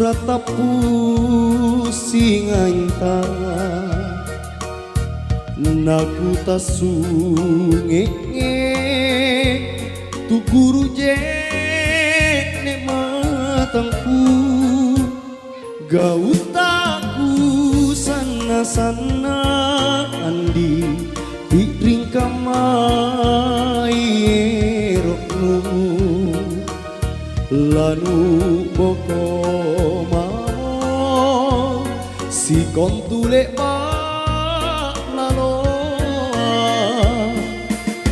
ratapu singainta naku tasungenge tu guru je ne matangku gautaku sana-sana andi piring kamai roknu lanu boko mau si kontule bak lalo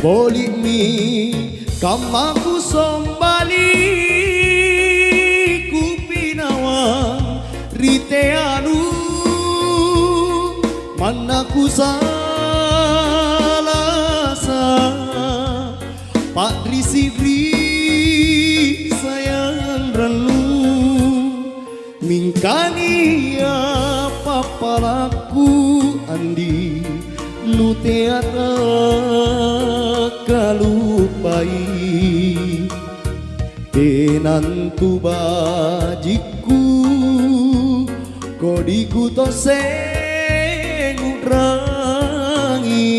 boli mi kamaku sombali ku pinawang rite anu manaku salah pak risibri sayang renu mingkani apa palaku andi nu teata kalupai tenantu bajiku kodiku toseng udrangi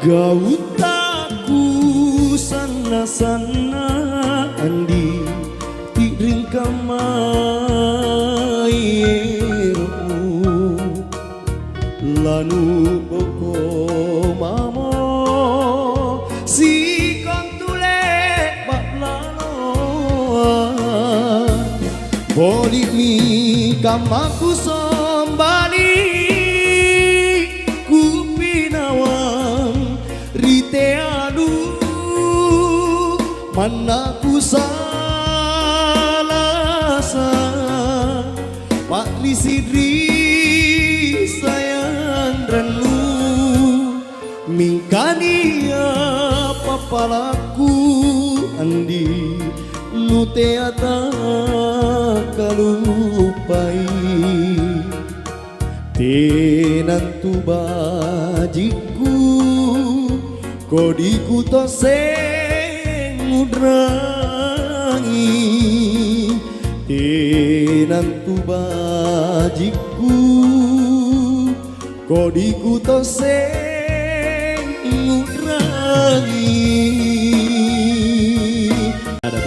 gautaku sana-sana andi tiring kamairo lanu boko mamo si kontule bak lalo boli mi kamaku sombali ku pinawang rite adu manaku salah pak lisidri sayang renu mingkani apa palaku andi nu teata kalupai tenantu bajiku kodiku toseng udrangi tenantu bajiku kodiku toseng udrangi. Ada